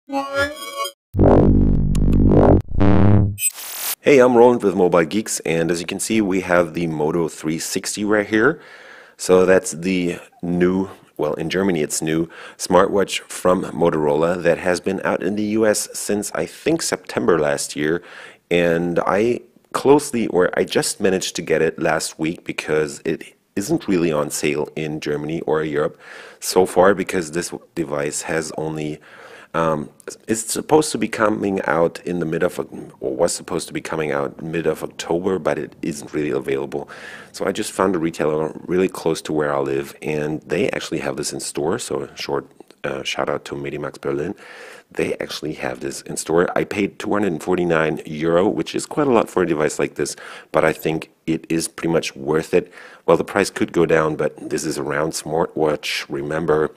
Hey, I'm Roland with Mobile Geeks, and as you can see, we have the Moto 360 right here. So that's the new, well, in Germany it's new, smartwatch from Motorola that has been out in the US since I think September last year. And I just managed to get it last week because it isn't really on sale in Germany or Europe so far because this device has only it's supposed to be coming out in the mid of, or was supposed to be coming out mid of October, but it isn't really available. So I just found a retailer really close to where I live, and they actually have this in store. So a short shout out to Medimax Berlin. They actually have this in store. I paid €249, which is quite a lot for a device like this, but I think it is pretty much worth it. Well, the price could go down, but this is a round smartwatch. Remember,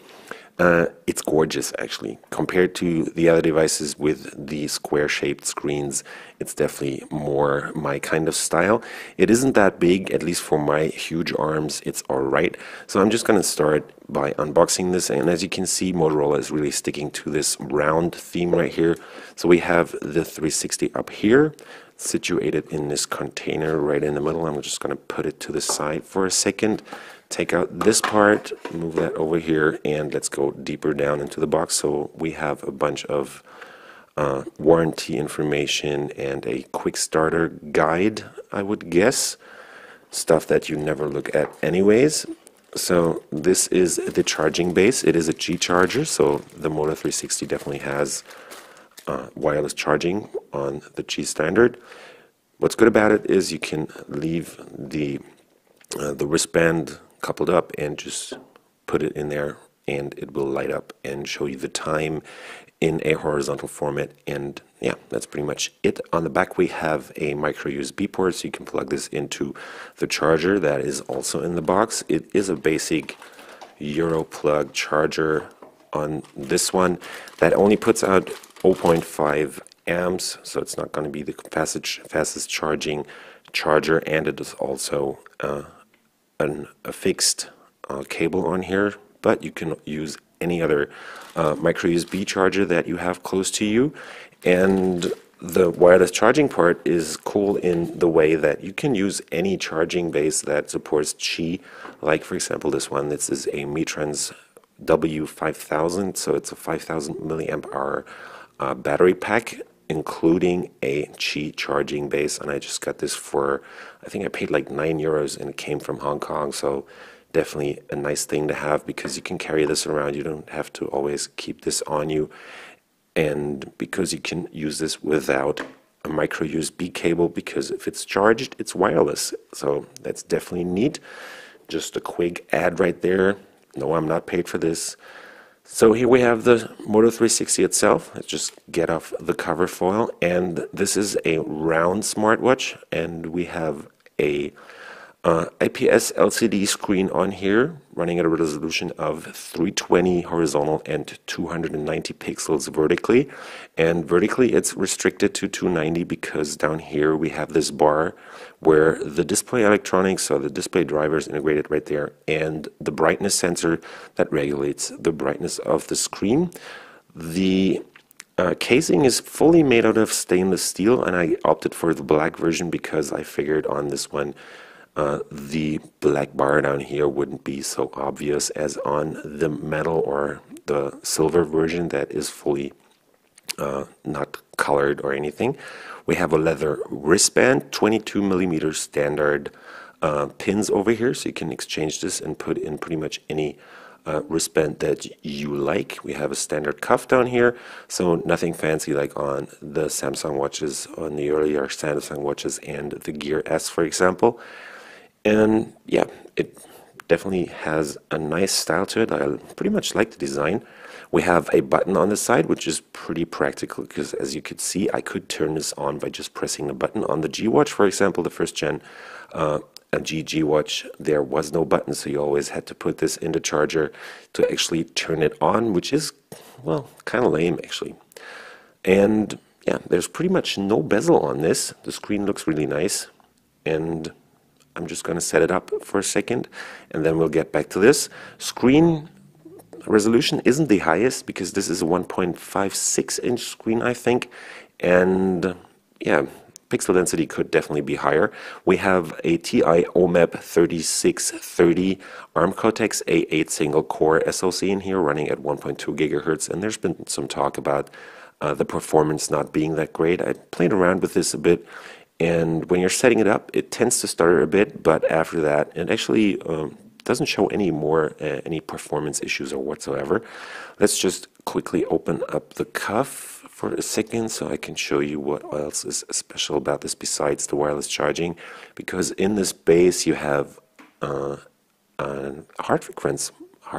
it's gorgeous actually. Compared to the other devices with the square-shaped screens, it's definitely more my kind of style. It isn't that big, at least for my huge arms, it's alright. So I'm just going to start by unboxing this, and as you can see, Motorola is really sticking to this round theme right here. So we have the 360 up here, situated in this container right in the middle. I'm just going to put it to the side for a second. Take out this part, move that over here, and let's go deeper down into the box. So we have a bunch of warranty information and a quick starter guide, I would guess. Stuff that you never look at anyways. So this is the charging base. It is a G charger, so the Moto 360 definitely has wireless charging on the G standard. What's good about it is you can leave the wristband coupled up and just put it in there, and it will light up and show you the time in a horizontal format. And yeah, that's pretty much it. On the back we have a micro USB port, so you can plug this into the charger that is also in the box. It is a basic Euro plug charger on this one that only puts out 0.5 amps, so it's not going to be the fastest charging charger, and it is also a fixed cable on here, but you can use any other micro USB charger that you have close to you. And the wireless charging part is cool in the way that you can use any charging base that supports Qi, like for example this one. This is a Mitrans W5000, so it's a 5000 milliamp hour battery pack, including a Qi charging base, and I just got this for, I think I paid like €9, and it came from Hong Kong. So definitely a nice thing to have because you can carry this around. You don't have to always keep this on you, and because you can use this without a micro USB cable, because if it's charged, it's wireless. So that's definitely neat. Just a quick ad right there. No, I'm not paid for this. So here we have the Moto 360 itself. Let's just get off the cover foil, and this is a round smartwatch, and we have a IPS LCD screen on here running at a resolution of 320 horizontal and 290 pixels vertically, and vertically it's restricted to 290 because down here we have this bar where the display electronics, so the display driver is integrated right there, and the brightness sensor that regulates the brightness of the screen. The casing is fully made out of stainless steel, and I opted for the black version because I figured on this one the black bar down here wouldn't be so obvious as on the metal or the silver version that is fully not colored or anything. We have a leather wristband, 22 millimeter standard pins over here, so you can exchange this and put in pretty much any wristband that you like. We have a standard cuff down here, so nothing fancy like on the Samsung watches, on the earlier Samsung watches and the Gear S, for example. And yeah, it definitely has a nice style to it. I pretty much like the design. We have a button on the side, which is pretty practical because, as you could see, I could turn this on by just pressing the button. On the G Watch, for example, the first gen G Watch, there was no button, so you always had to put this in the charger to actually turn it on, which is, well, kind of lame actually. And yeah, there's pretty much no bezel on this. The screen looks really nice, and I'm just going to set it up for a second, and then we'll get back to this. Screen resolution isn't the highest because this is a 1.56-inch screen, I think, and yeah, pixel density could definitely be higher. We have a TI OMEP 3630 ARM Cortex A8 single-core SoC in here running at 1.2 gigahertz, and there's been some talk about the performance not being that great. I played around with this a bit, and when you're setting it up, it tends to stutter a bit, but after that, it actually doesn't show any performance issues or whatsoever. Let's just quickly open up the cuff for a second so I can show you what else is special about this besides the wireless charging, because in this base you have a heart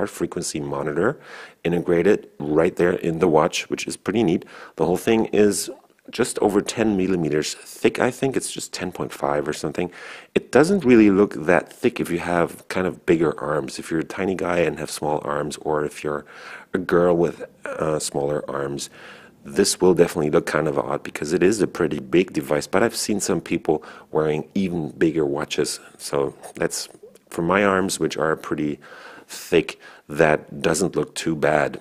frequency monitor integrated right there in the watch, which is pretty neat. The whole thing is just over 10 millimeters thick. I think it's just 10.5 or something. It doesn't really look that thick if you have kind of bigger arms. If you're a tiny guy and have small arms, or if you're a girl with smaller arms, this will definitely look kind of odd because it is a pretty big device. But I've seen some people wearing even bigger watches, so that's, for my arms, which are pretty thick, that doesn't look too bad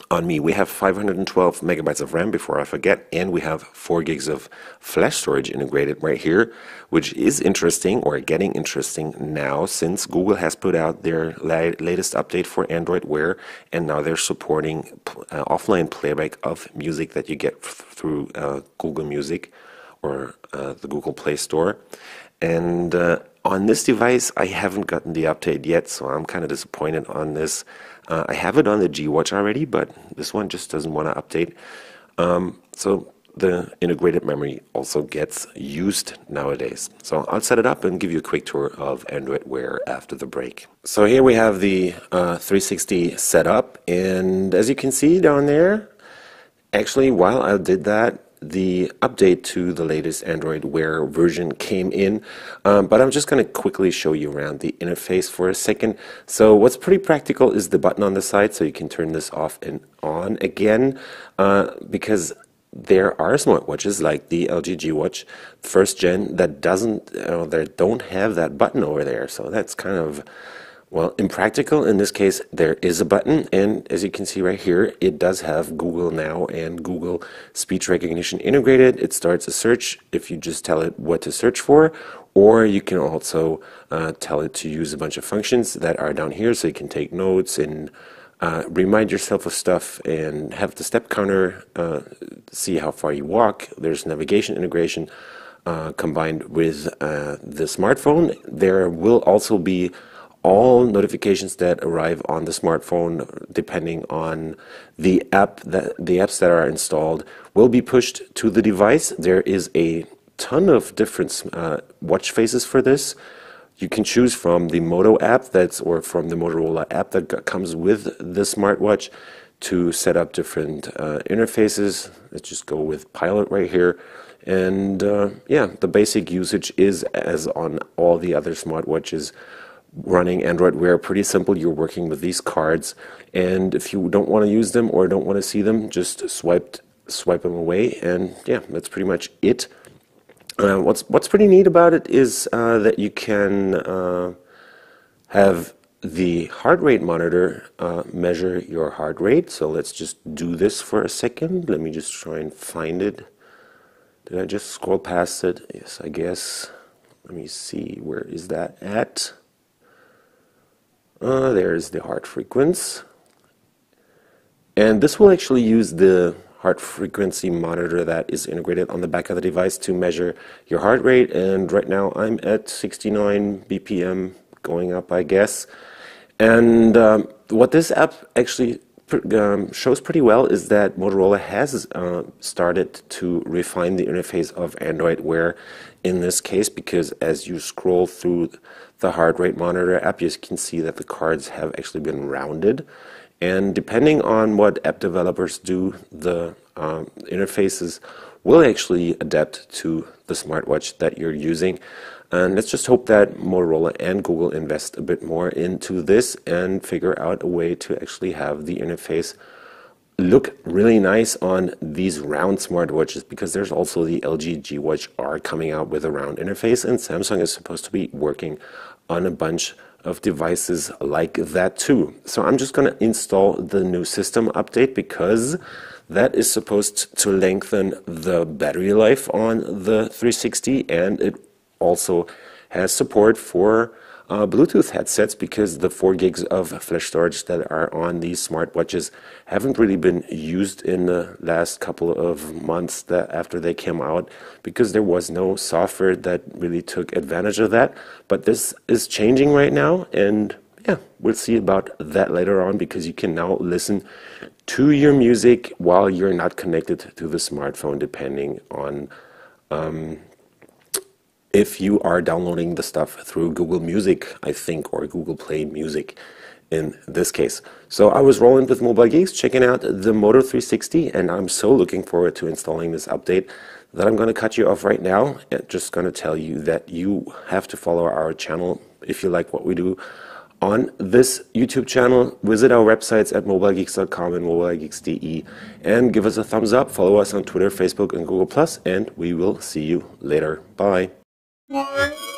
on me. We have 512 megabytes of RAM, before I forget, and we have 4 gigs of flash storage integrated right here, which is interesting, or getting interesting now, since Google has put out their latest update for Android Wear, and now they're supporting offline playback of music that you get through Google Music or the Google Play Store. And on this device, I haven't gotten the update yet, so I'm kind of disappointed on this. I have it on the G Watch already, but this one just doesn't want to update. So the integrated memory also gets used nowadays. So I'll set it up and give you a quick tour of Android Wear after the break. So here we have the 360 set up, and as you can see down there, actually while I did that, the update to the latest Android Wear version came in, but I'm just going to quickly show you around the interface for a second. So what's pretty practical is the button on the side, so you can turn this off and on again, because there are smartwatches like the LG G Watch first gen that don't have that button over there. So that's kind of, well, impractical. In this case, there is a button, and as you can see right here, it does have Google Now and Google Speech Recognition integrated. It starts a search if you just tell it what to search for, or you can also tell it to use a bunch of functions that are down here, so you can take notes and remind yourself of stuff and have the step counter, see how far you walk. There's navigation integration combined with the smartphone. There will also be all notifications that arrive on the smartphone, depending on the apps that are installed, will be pushed to the device. There is a ton of different watch faces for this. You can choose from the Moto app or from the Motorola app that comes with the smartwatch to set up different interfaces. Let's just go with Pilot right here. And yeah, the basic usage is as on all the other smartwatches running Android Wear. Pretty simple. You're working with these cards, and if you don't want to use them or don't want to see them, just swipe them away, and yeah, that's pretty much it. What's pretty neat about it is that you can have the heart rate monitor measure your heart rate. So let's just do this for a second. Let me just try and find it. Did I just scroll past it? Yes, I guess. Let me see, where is that at? There's the heart frequency, and this will actually use the heart frequency monitor that is integrated on the back of the device to measure your heart rate, and right now I'm at 69 BPM, going up, I guess. And what this app actually shows pretty well is that Motorola has started to refine the interface of Android Wear in this case, because as you scroll through the heart rate monitor app, you can see that the cards have actually been rounded, and depending on what app developers do, the interfaces will actually adapt to the smartwatch that you're using. And let's just hope that Motorola and Google invest a bit more into this and figure out a way to actually have the interface look really nice on these round smartwatches, because there's also the LG G Watch R coming out with a round interface, and Samsung is supposed to be working on a bunch of devices like that too. So I'm just going to install the new system update because that is supposed to lengthen the battery life on the 360, and it also has support for Bluetooth headsets, because the 4 gigs of flash storage that are on these smartwatches haven't really been used in the last couple of months after they came out, because there was no software that really took advantage of that. But this is changing right now, and yeah, we'll see about that later on, because you can now listen to your music while you're not connected to the smartphone, depending on if you are downloading the stuff through Google Music, I think, or Google Play Music in this case. So I was rolling with Mobile Geeks, checking out the Moto 360, and I'm so looking forward to installing this update that I'm going to cut you off right now and just going to tell you that you have to follow our channel if you like what we do on this YouTube channel. Visit our websites at mobilegeeks.com and mobilegeeks.de and give us a thumbs up. Follow us on Twitter, Facebook, and Google+, and we will see you later. Bye. What?